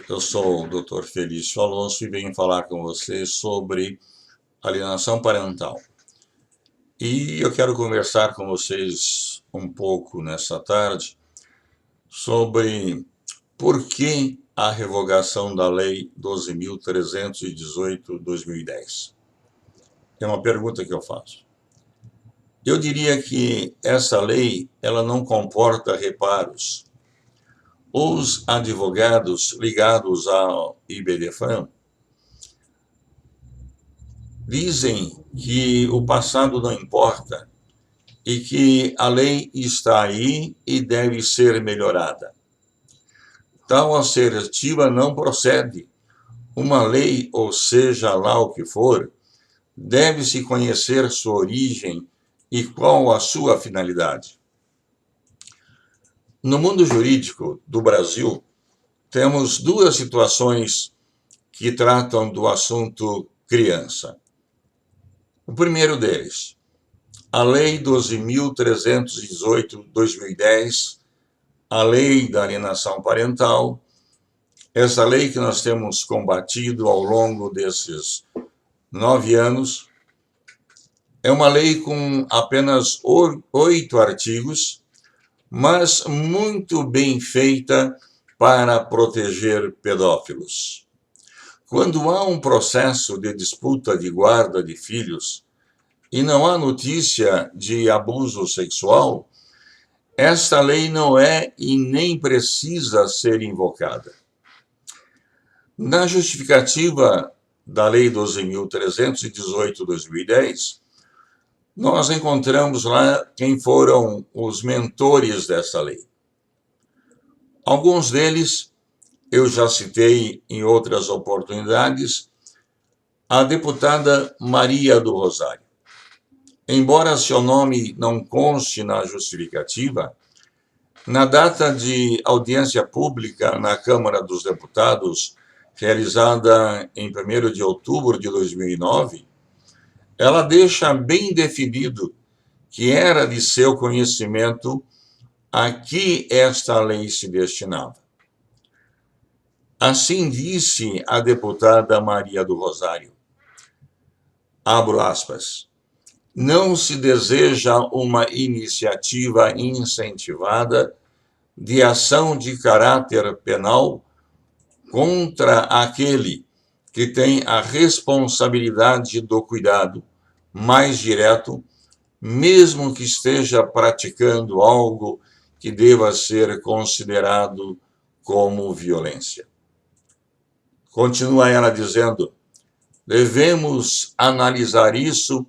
Eu sou o Dr. Felício Alonso e venho falar com vocês sobre alienação parental. E eu quero conversar com vocês um pouco nessa tarde sobre por que a revogação da Lei 12.318/2010. É uma pergunta que eu faço. Eu diria que essa lei ela não comporta reparos. Os advogados ligados ao IBDFAN dizem que o passado não importa e que a lei está aí e deve ser melhorada. Tal assertiva não procede. Uma lei, ou seja lá o que for, deve-se conhecer sua origem e qual a sua finalidade. No mundo jurídico do Brasil, temos duas situações que tratam do assunto criança. O primeiro deles, a Lei 12.318/2010, a Lei da Alienação Parental, essa lei que nós temos combatido ao longo desses 9 anos, é uma lei com apenas 8 artigos, mas muito bem feita para proteger pedófilos. Quando há um processo de disputa de guarda de filhos e não há notícia de abuso sexual, esta lei não é e nem precisa ser invocada. Na justificativa da Lei 12.318/2010, nós encontramos lá quem foram os mentores dessa lei. Alguns deles eu já citei em outras oportunidades, a deputada Maria do Rosário. Embora seu nome não conste na justificativa, na data de audiência pública na Câmara dos Deputados, realizada em 1º de outubro de 2009, ela deixa bem definido que era de seu conhecimento a que esta lei se destinava. Assim disse a deputada Maria do Rosário, abro aspas, não se deseja uma iniciativa incentivada de ação de caráter penal contra aquele que tem a responsabilidade do cuidado mais direto, mesmo que esteja praticando algo que deva ser considerado como violência. Continua ela dizendo, devemos analisar isso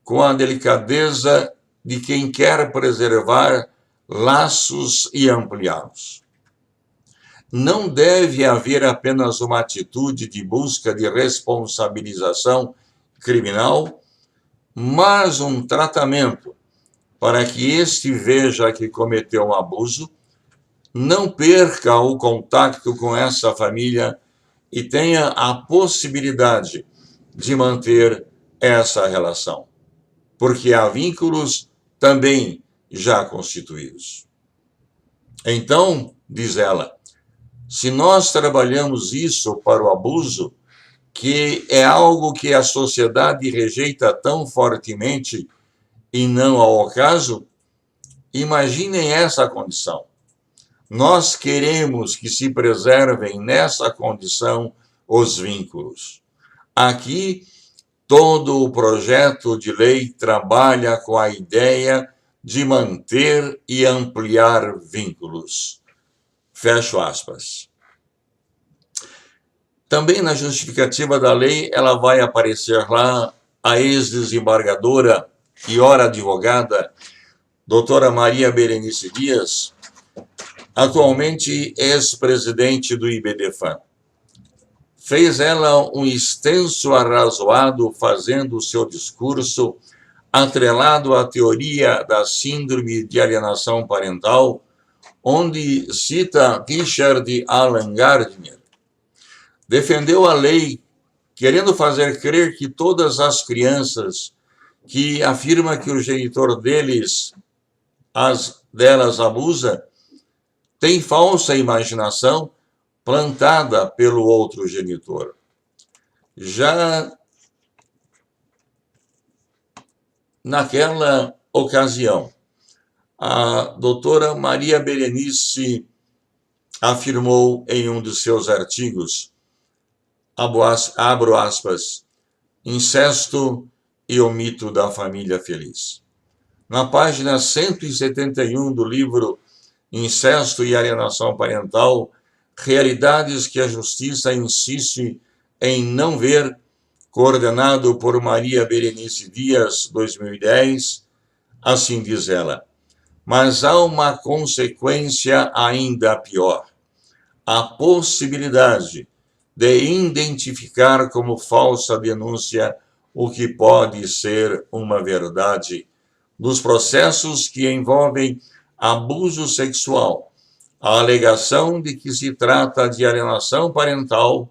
com a delicadeza de quem quer preservar laços e ampliá-los. Não deve haver apenas uma atitude de busca de responsabilização criminal, mas um tratamento para que este veja que cometeu um abuso, não perca o contato com essa família e tenha a possibilidade de manter essa relação, porque há vínculos também já constituídos. Então, diz ela, se nós trabalhamos isso para o abuso, que é algo que a sociedade rejeita tão fortemente e não ao acaso, imaginem essa condição. Nós queremos que se preservem nessa condição os vínculos. Aqui, todo o projeto de lei trabalha com a ideia de manter e ampliar vínculos. Fecho aspas. Também na justificativa da lei, ela vai aparecer lá a ex-desembargadora e ora advogada, doutora Maria Berenice Dias, atualmente ex-presidente do IBDFAN. Fez ela um extenso arrazoado fazendo o seu discurso atrelado à teoria da síndrome de alienação parental, onde cita Richard Alan Gardner. Defendeu a lei querendo fazer crer que todas as crianças que afirma que o genitor delas abusa têm falsa imaginação plantada pelo outro genitor. Já naquela ocasião, a doutora Maria Berenice afirmou em um de seus artigos, abro aspas, incesto e o mito da família feliz. Na página 171 do livro Incesto e Alienação Parental, realidades que a justiça insiste em não ver, coordenado por Maria Berenice Dias, 2010, assim diz ela. Mas há uma consequência ainda pior. A possibilidade de identificar como falsa denúncia o que pode ser uma verdade dos processos que envolvem abuso sexual. A alegação de que se trata de alienação parental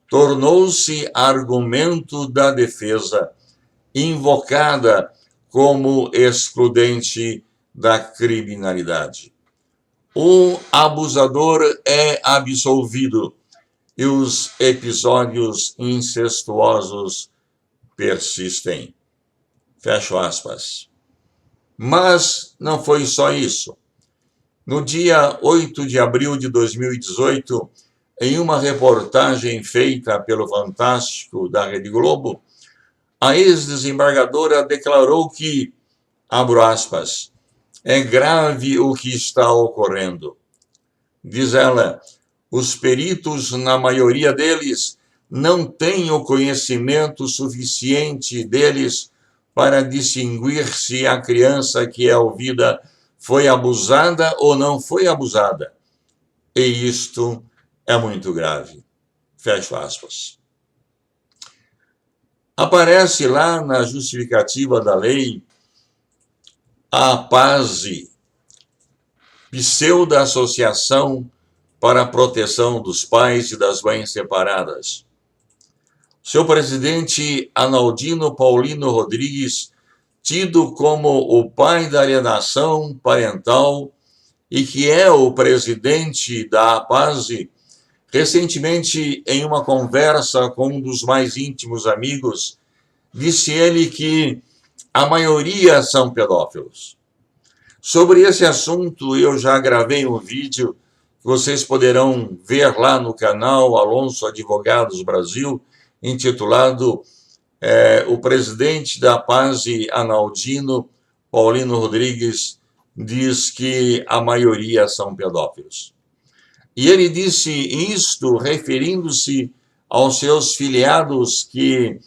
tornou-se argumento da defesa, invocada como excludente da criminalidade. O abusador é absolvido e os episódios incestuosos persistem. Fecho aspas. Mas não foi só isso. No dia 8 de abril de 2018, em uma reportagem feita pelo Fantástico da Rede Globo, a ex-desembargadora declarou que, abro aspas, é grave o que está ocorrendo. Diz ela, os peritos, na maioria deles, não têm o conhecimento suficiente deles para distinguir se a criança que é ouvida foi abusada ou não foi abusada. E isto é muito grave. Fecho aspas. Aparece lá na justificativa da lei a APASE, Pseudo-Associação para a Proteção dos Pais e das Mães Separadas. Seu presidente, Analdino Paulino Rodrigues, tido como o pai da alienação parental e que é o presidente da APASE, recentemente, em uma conversa com um dos mais íntimos amigos, disse ele que a maioria são pedófilos. Sobre esse assunto, eu já gravei um vídeo que vocês poderão ver lá no canal Alonso Advogados Brasil, intitulado O presidente da APASE, Analdino Paulino Rodrigues, diz que a maioria são pedófilos. E ele disse isto referindo-se aos seus filiados que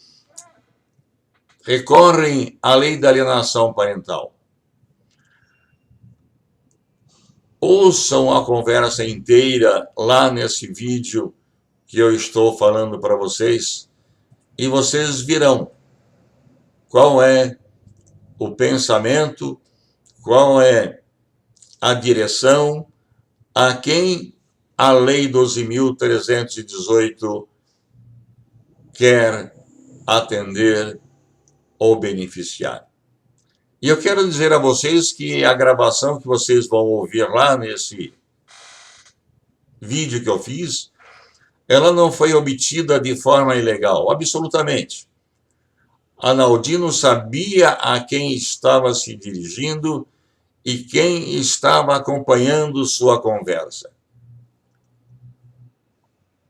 recorrem à lei da alienação parental. Ouçam a conversa inteira lá nesse vídeo que eu estou falando para vocês e vocês verão qual é o pensamento, qual é a direção a quem a Lei 12.318 quer atender ou beneficiar. E eu quero dizer a vocês que a gravação que vocês vão ouvir lá nesse vídeo que eu fiz, ela não foi obtida de forma ilegal, absolutamente. Analdino sabia a quem estava se dirigindo e quem estava acompanhando sua conversa.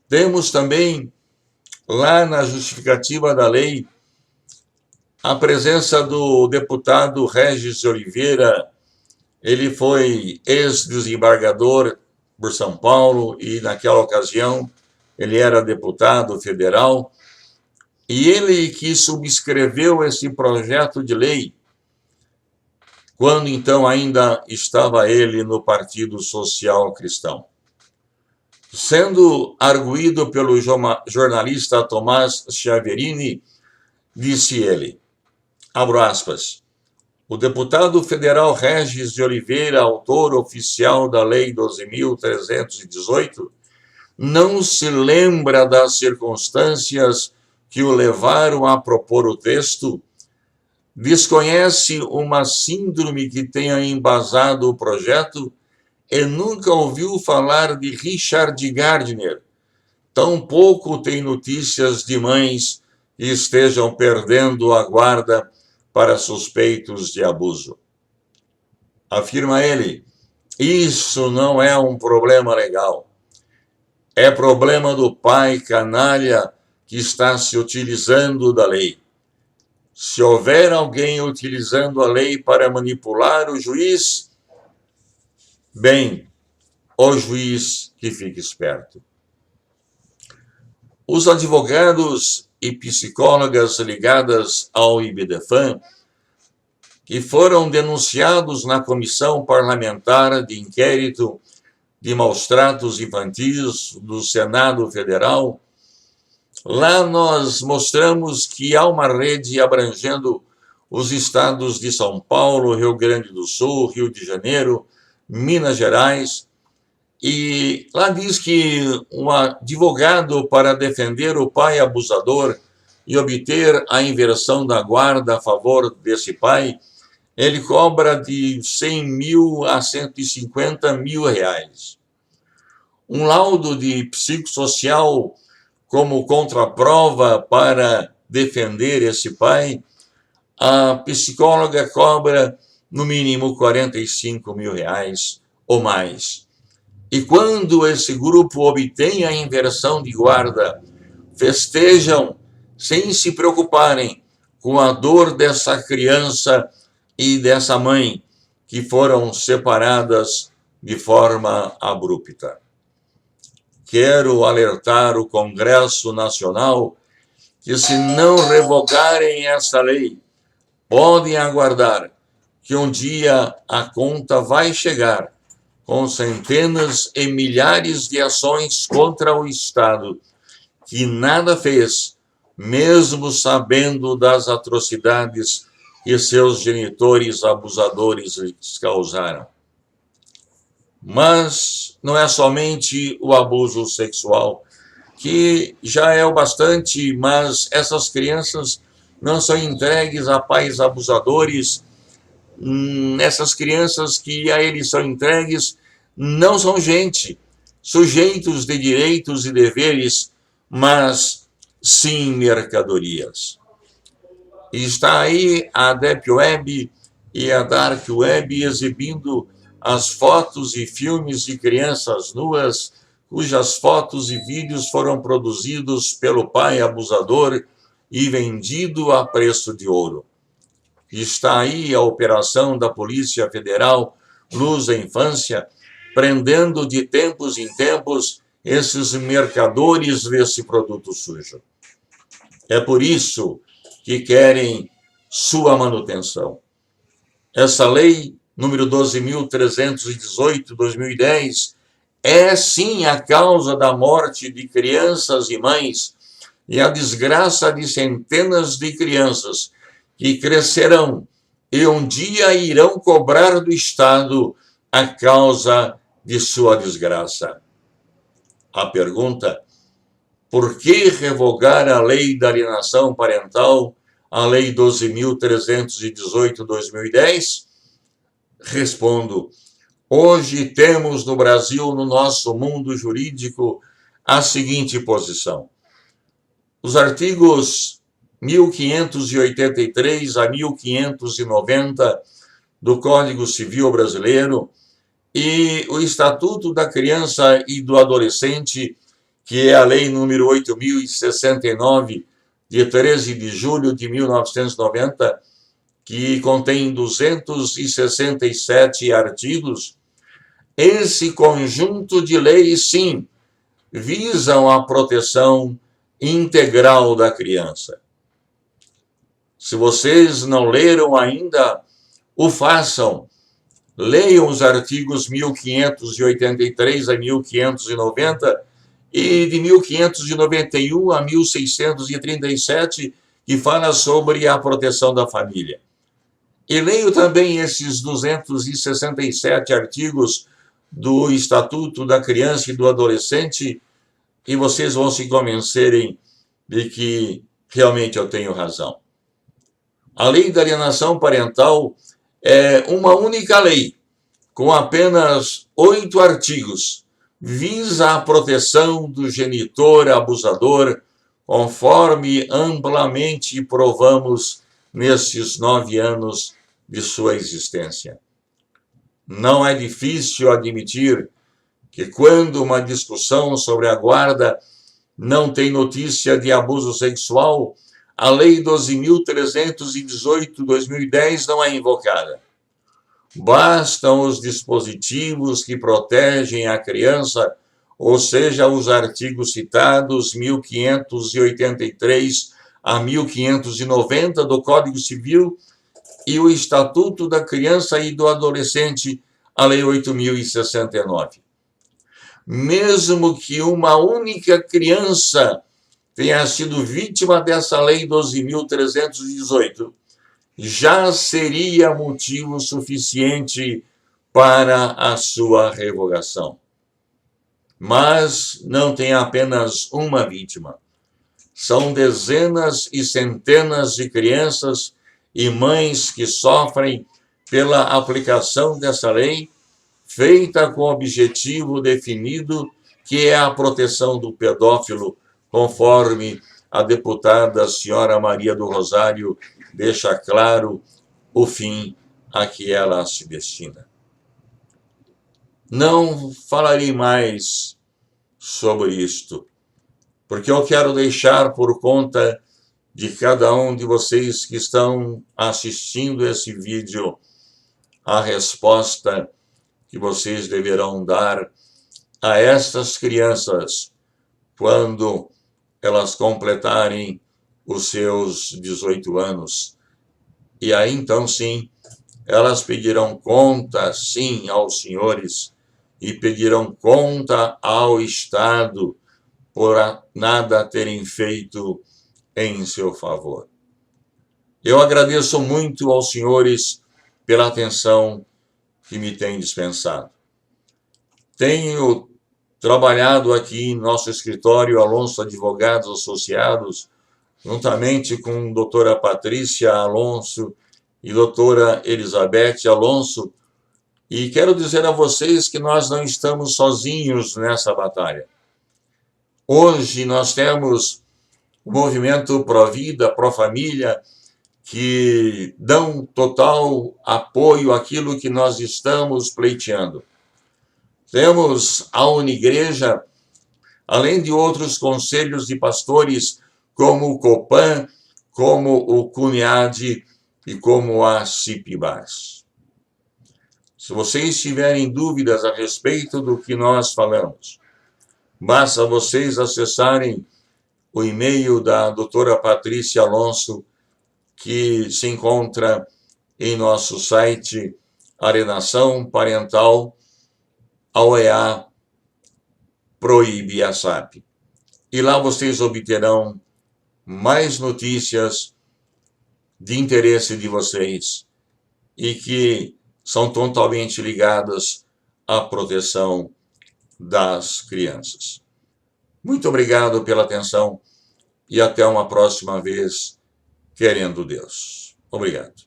Temos também, lá na justificativa da lei, a presença do deputado Regis de Oliveira. Ele foi ex-desembargador por São Paulo e, naquela ocasião, ele era deputado federal. E ele que subscreveu esse projeto de lei, quando então ainda estava ele no Partido Social Cristão. Sendo arguído pelo jornalista Tomás Chiaverini, disse ele, abro aspas, o deputado federal Regis de Oliveira, autor oficial da Lei 12.318, não se lembra das circunstâncias que o levaram a propor o texto, desconhece uma síndrome que tenha embasado o projeto e nunca ouviu falar de Richard Gardner, tampouco tem notícias de mães que estejam perdendo a guarda para suspeitos de abuso. Afirma ele, isso não é um problema legal. É problema do pai canalha que está se utilizando da lei. Se houver alguém utilizando a lei para manipular o juiz, bem, o juiz que fique esperto. Os advogados e psicólogas ligadas ao IBDFAN, que foram denunciados na Comissão Parlamentar de Inquérito de Maus-Tratos Infantis do Senado Federal, lá nós mostramos que há uma rede abrangendo os estados de São Paulo, Rio Grande do Sul, Rio de Janeiro, Minas Gerais, e lá diz que um advogado para defender o pai abusador e obter a inversão da guarda a favor desse pai, ele cobra de 100 mil a 150 mil reais. Um laudo de psicossocial como contraprova para defender esse pai, a psicóloga cobra no mínimo 45 mil reais ou mais. E quando esse grupo obtém a inversão de guarda, festejam sem se preocuparem com a dor dessa criança e dessa mãe que foram separadas de forma abrupta. Quero alertar o Congresso Nacional que, se não revogarem essa lei, podem aguardar que um dia a conta vai chegar com centenas e milhares de ações contra o Estado, que nada fez, mesmo sabendo das atrocidades que seus genitores abusadores lhes causaram. Mas não é somente o abuso sexual, que já é o bastante, mas essas crianças não são entregues a pais abusadores. Essas crianças que a eles são entregues não são gente, sujeitos de direitos e deveres, mas sim mercadorias. E está aí a Deep Web e a Dark Web exibindo as fotos e filmes de crianças nuas, cujas fotos e vídeos foram produzidos pelo pai abusador e vendido a preço de ouro. Está aí a operação da Polícia Federal Luz da Infância, prendendo de tempos em tempos esses mercadores desse produto sujo. É por isso que querem sua manutenção. Essa lei, número 12.318/2010, é sim a causa da morte de crianças e mães e a desgraça de centenas de crianças que crescerão e um dia irão cobrar do Estado a causa de sua desgraça. A pergunta: por que revogar a lei da alienação parental, a lei 12.318/2010? Respondo: hoje temos no Brasil, no nosso mundo jurídico, a seguinte posição. Os artigos 1583 a 1590 do Código Civil Brasileiro e o Estatuto da Criança e do Adolescente, que é a lei número 8.069, de 13 de julho de 1990, que contém 267 artigos, esse conjunto de leis, sim, visam a proteção integral da criança. Se vocês não leram ainda, o façam. Leiam os artigos 1583 a 1590 e de 1591 a 1637, que fala sobre a proteção da família. E leio também esses 267 artigos do Estatuto da Criança e do Adolescente, e vocês vão se convencerem de que realmente eu tenho razão. A lei da alienação parental é uma única lei, com apenas 8 artigos, visa a proteção do genitor abusador, conforme amplamente provamos nestes 9 anos de sua existência. Não é difícil admitir que, quando uma discussão sobre a guarda não tem notícia de abuso sexual, a Lei 12.318/2010 não é invocada. Bastam os dispositivos que protegem a criança, ou seja, os artigos citados 1583 a 1590 do Código Civil e o Estatuto da Criança e do Adolescente, a Lei 8.069. Mesmo que uma única criança tenha sido vítima dessa Lei 12.318, já seria motivo suficiente para a sua revogação. Mas não tem apenas uma vítima. São dezenas e centenas de crianças e mães que sofrem pela aplicação dessa lei, feita com o objetivo definido, que é a proteção do pedófilo, conforme a deputada senhora Maria do Rosário deixa claro o fim a que ela se destina. Não falarei mais sobre isto, porque eu quero deixar por conta de cada um de vocês que estão assistindo esse vídeo a resposta que vocês deverão dar a estas crianças quando elas completarem os seus 18 anos. E aí, então, sim, elas pedirão conta, sim, aos senhores e pedirão conta ao Estado por nada terem feito em seu favor. Eu agradeço muito aos senhores pela atenção que me têm dispensado. Tenho trabalhado aqui em nosso escritório Alonso Advogados Associados, juntamente com a doutora Patrícia Alonso e doutora Elizabeth Alonso, e quero dizer a vocês que nós não estamos sozinhos nessa batalha. Hoje nós temos o movimento Provida, Profamília, que dão total apoio àquilo que nós estamos pleiteando. Temos a Unigreja, além de outros conselhos de pastores, como o Copan, como o CUNEAD e como a CIPIBAS. Se vocês tiverem dúvidas a respeito do que nós falamos, basta vocês acessarem o e-mail da doutora Patrícia Alonso, que se encontra em nosso site Alienação Parental, a OEA proíbe a SAP. E lá vocês obterão mais notícias de interesse de vocês e que são totalmente ligadas à proteção das crianças. Muito obrigado pela atenção e até uma próxima vez, querendo Deus. Obrigado.